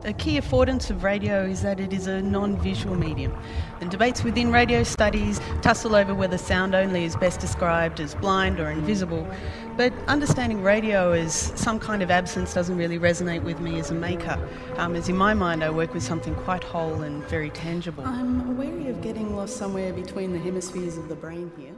A key affordance of radio is that it is a non-visual medium. And debates within radio studies tussle over whether sound only is best described as blind or invisible. But understanding radio as some kind of absence doesn't really resonate with me as a maker, as in my mind I work with something quite whole and very tangible. I'm wary of getting lost somewhere between the hemispheres of the brain here.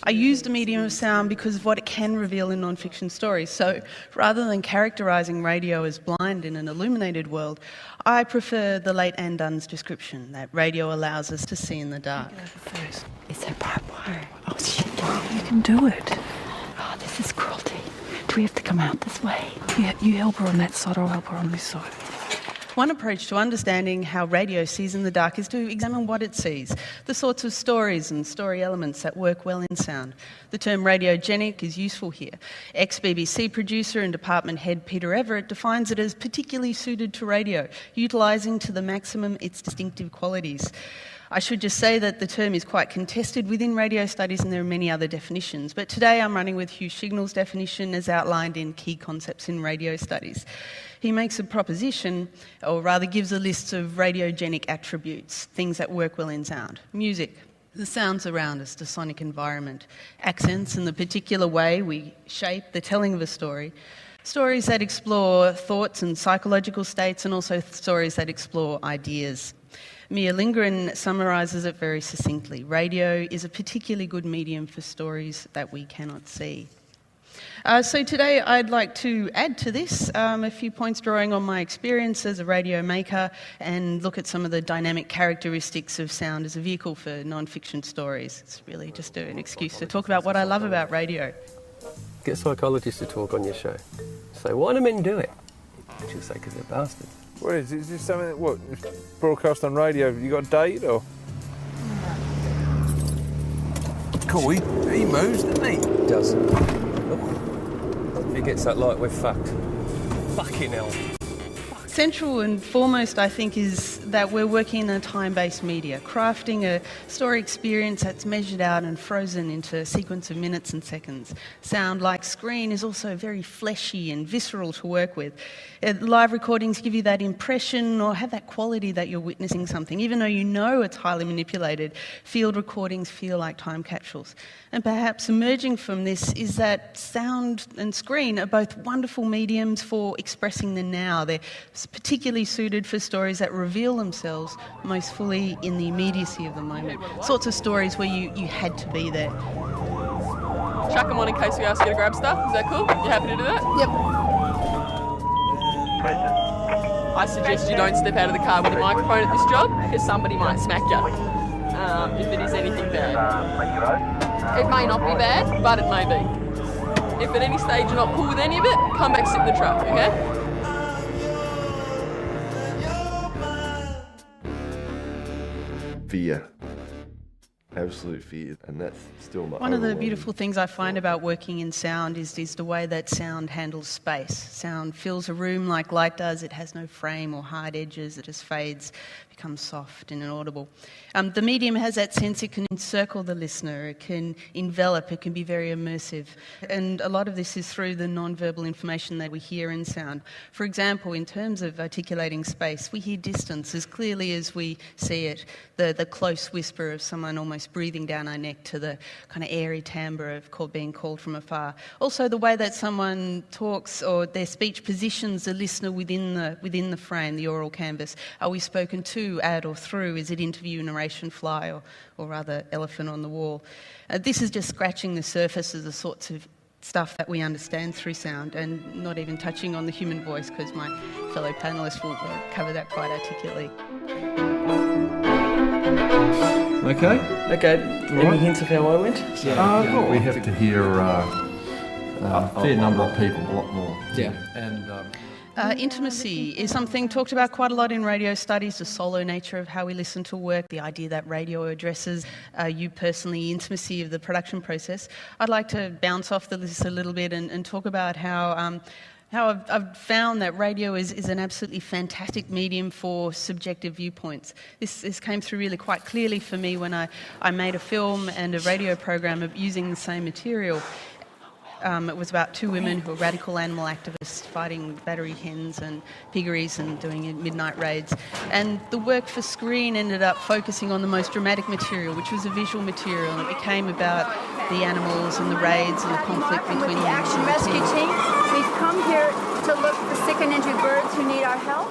I use the medium of sound because of what it can reveal in non-fiction stories. So rather than characterising radio as blind in an illuminated world, I prefer the late Anne Dunn's description that radio allows us to see in the dark. It's a barbed wire. Oh shit, You can do it. oh, this is cruelty. Do we have to come out this way? Yeah, you help her on that side, I'll help her on this side. One approach to understanding how radio sees in the dark is to examine what it sees, the sorts of stories and story elements that work well in sound. The term radiogenic is useful here. Ex-BBC producer and department head Peter Everett defines it as particularly suited to radio, utilising to the maximum its distinctive qualities. I should just say that the term is quite contested within radio studies and there are many other definitions, but today I'm running with Hugh Shignall's definition as outlined in Key Concepts in Radio Studies. He makes a proposition, or rather gives a list of radiogenic attributes, things that work well in sound. Music, the sounds around us, the sonic environment. Accents and the particular way we shape the telling of a story. Stories that explore thoughts and psychological states, and also stories that explore ideas. Mia Lindgren summarises it very succinctly. Radio is a particularly good medium for stories that we cannot see. So today I'd like to add to this a few points drawing on my experience as a radio maker and look at some of the dynamic characteristics of sound as a vehicle for non-fiction stories. It's really just an excuse to talk about what I love about radio. Get psychologists to talk on your show. Say, why do men do it? She'll say, because they're bastards. What is this something that, what, broadcast on radio? You got a date, or? Cool, he moves, doesn't he? He does. If he gets that light, we're fucked. Fucking hell. Central and foremost, I think, is that we're working in a time-based media, crafting a story experience that's measured out and frozen into a sequence of minutes and seconds. Sound, like screen, is also very fleshy and visceral to work with. Live recordings give you that impression or have that quality that you're witnessing something. Even though you know it's highly manipulated, field recordings feel like time capsules. And perhaps emerging from this is that sound and screen are both wonderful mediums for expressing the now. They're particularly suited for stories that reveal themselves most fully in the immediacy of the moment. Sorts of stories where you had to be there. Chuck them on in case we ask you to grab stuff. Is that cool? You happy to do that? Yep. I suggest you don't step out of the car with a microphone at this job because somebody might smack you if it is anything bad. It may not be bad, but it may be. If at any stage you're not cool with any of it, come back, sit in the truck, okay? Fear. Absolute fear, and that's still my One of the overwhelming- beautiful things I find about working in sound is the way that sound handles space. Sound fills a room like light does. It has no frame or hard edges. It just fades, becomes soft and inaudible. The medium has that sense. It can encircle the listener. It can envelop. It can be very immersive. And a lot of this is through the non-verbal information that we hear in sound. For example, in terms of articulating space, we hear distance as clearly as we see it. The close whisper of someone almost breathing down our neck to the kind of airy timbre of being called from afar. Also the way that someone talks or their speech positions the listener within the frame, the oral canvas. Are we spoken to, at or through? Is it interview, narration, fly, or rather elephant on the wall? This is just scratching the surface of the sorts of stuff that we understand through sound, and not even touching on the human voice, because my fellow panellists will cover that quite articulately. Okay. Any hints of how I went? We have to hear a fair number of people, a lot more. Yeah. And Intimacy is something talked about quite a lot in radio studies, the solo nature of how we listen to work, the idea that radio addresses you personally, intimacy of the production process. I'd like to bounce off this a little bit and talk about how I've found that radio is an absolutely fantastic medium for subjective viewpoints. This came through really quite clearly for me when I made a film and a radio program of using the same material. It was about two women who were radical animal activists fighting battery hens and piggeries and doing midnight raids. And the work for screen ended up focusing on the most dramatic material, which was a visual material, and it became about the animals and the raids and the conflict between the them. Action Rescue Team. We've come here to look for sick and injured birds who need our help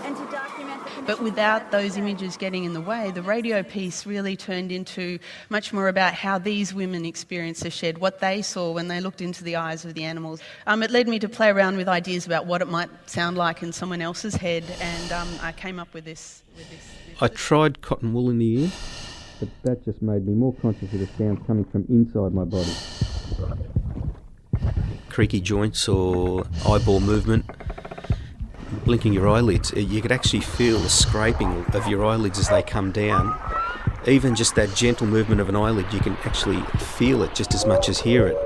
and to document the conditions. But without those images getting in the way, the radio piece really turned into much more about how these women experienced the shed, what they saw when they looked into the eyes of the animals. It led me to play around with ideas about what it might sound like in someone else's head, and I came up with this. I tried cotton wool in the ear, but that just made me more conscious of the sounds coming from inside my body. Creaky joints or eyeball movement, blinking your eyelids. You could actually feel the scraping of your eyelids as they come down. Even just that gentle movement of an eyelid, you can actually feel it just as much as hear it.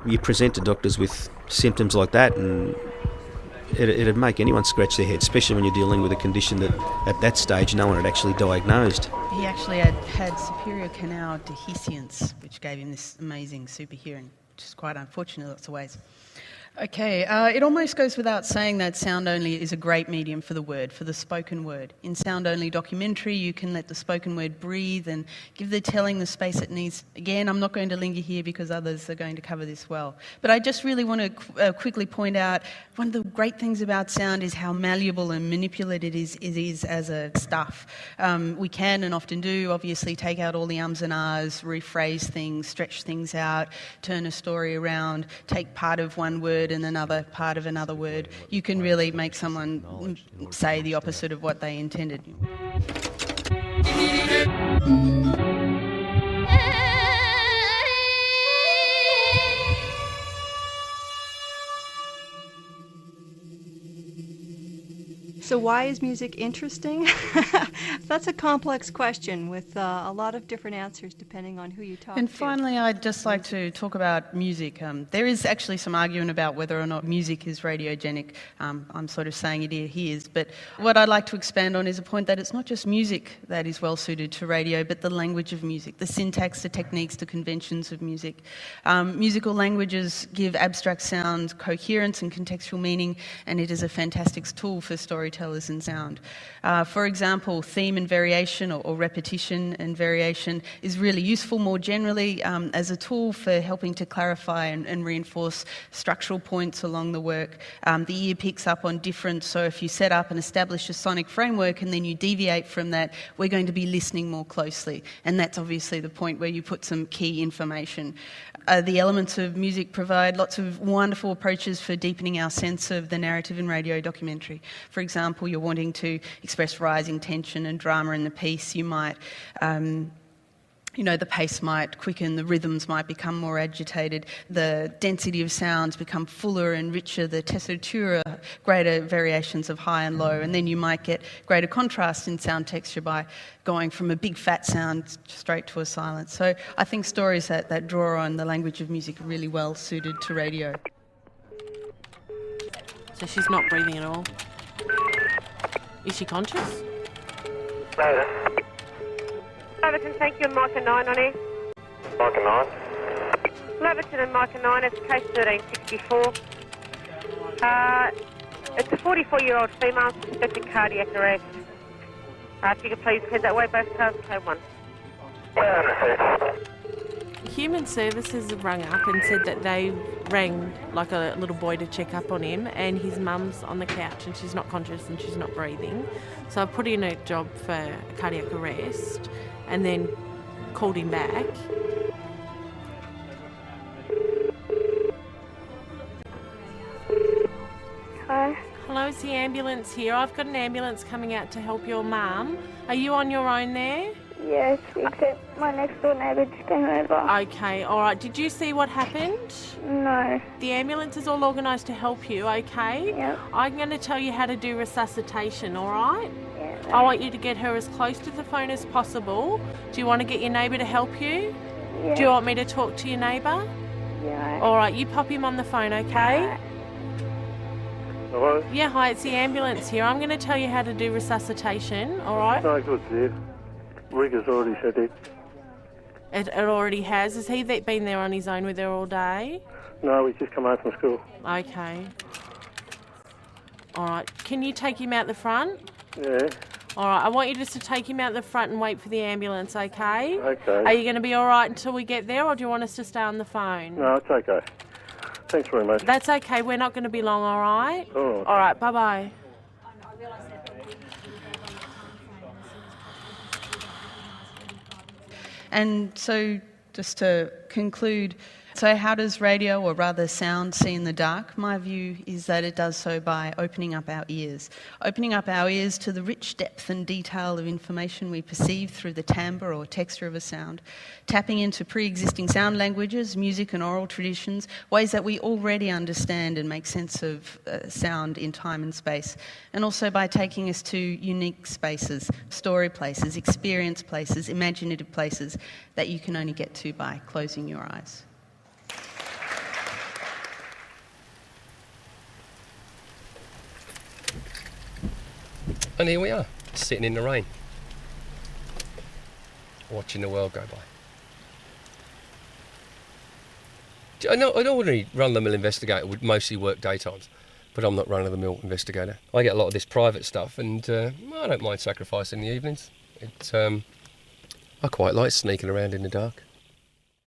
You present to doctors with symptoms like that and it'd make anyone scratch their head, especially when you're dealing with a condition that at that stage no one had actually diagnosed. He actually had superior canal dehiscence, which gave him this amazing super hearing, which is quite unfortunate in lots of ways. Okay, it almost goes without saying that sound only is a great medium for the word, for the spoken word. In sound only documentary, you can let the spoken word breathe and give the telling the space it needs. Again, I'm not going to linger here because others are going to cover this well. But I just really want to quickly point out one of the great things about sound is how malleable and manipulated it is as a stuff. We can and often do obviously take out all the ums and ahs, rephrase things, stretch things out, turn a story around, take part of one word and another part of another word. You can really make someone say the opposite of what they intended. So why is music interesting? That's a complex question with a lot of different answers depending on who you talk to. And finally, I'd just like to talk about music. There is actually some argument about whether or not music is radiogenic. I'm sort of saying it here is. But what I'd like to expand on is a point that it's not just music that is well suited to radio, but the language of music, the syntax, the techniques, the conventions of music. Musical languages give abstract sound coherence and contextual meaning, and it is a fantastic tool for storytelling in sound. For example, theme and variation or repetition and variation is really useful more generally as a tool for helping to clarify and reinforce structural points along the work. The ear picks up on difference, so if you set up and establish a sonic framework and then you deviate from that, we're going to be listening more closely, and that's obviously the point where you put some key information. The elements of music provide lots of wonderful approaches for deepening our sense of the narrative in radio documentary. For example, you're wanting to express rising tension and drama in the piece, you might the pace might quicken, the rhythms might become more agitated, the density of sounds become fuller and richer, the tessitura, greater variations of high and low, and then you might get greater contrast in sound texture by going from a big fat sound straight to a silence. So I think stories that draw on the language of music are really well suited to radio. So she's not breathing at all. Is she conscious? Leverton, thank you, and Micah 9 on here. Micah 9. Leverton and Micah 9, it's case 1364. It's a 44-year-old female, suspected cardiac arrest. If you could please head that way, both cars, code 1. Human Services have rung up and said that they rang like a little boy to check up on him, and his mum's on the couch and she's not conscious and she's not breathing. So I put in a job for a cardiac arrest and then called him back. Hello? Hello, it's the ambulance here. I've got an ambulance coming out to help your mum. Are you on your own there? Yes, except my next door neighbour just came over. Okay, alright. Did you see what happened? No. The ambulance is all organised to help you, okay? Yep. I'm going to tell you how to do resuscitation, alright? Yeah. I want you to get her as close to the phone as possible. Do you want to get your neighbour to help you? Yeah. Do you want me to talk to your neighbour? Yeah. Alright, you pop him on the phone, okay? Hello? Yeah, hi, it's the ambulance here. I'm going to tell you how to do resuscitation, alright? No good, dear. Rig has already said it. It already has. Has he been there on his own with her all day? No, he's just come home from school. Okay. All right. Can you take him out the front? Yeah. All right. I want you just to take him out the front and wait for the ambulance, okay? Okay. Are you going to be all right until we get there, or do you want us to stay on the phone? No, it's okay. Thanks very much. That's okay. We're not going to be long, all right? Oh. All right. Bye-bye. And so, just to conclude, so how does radio, or rather sound, see in the dark? My view is that it does so by opening up our ears to the rich depth and detail of information we perceive through the timbre or texture of a sound, tapping into pre-existing sound languages, music and oral traditions, ways that we already understand and make sense of sound in time and space, and also by taking us to unique spaces, story places, experience places, imaginative places that you can only get to by closing your eyes. And here we are, sitting in the rain, watching the world go by. An ordinary run-of-the-mill investigator would mostly work daytimes, but I'm not run-of-the-mill investigator. I get a lot of this private stuff, and I don't mind sacrificing the evenings. I quite like sneaking around in the dark.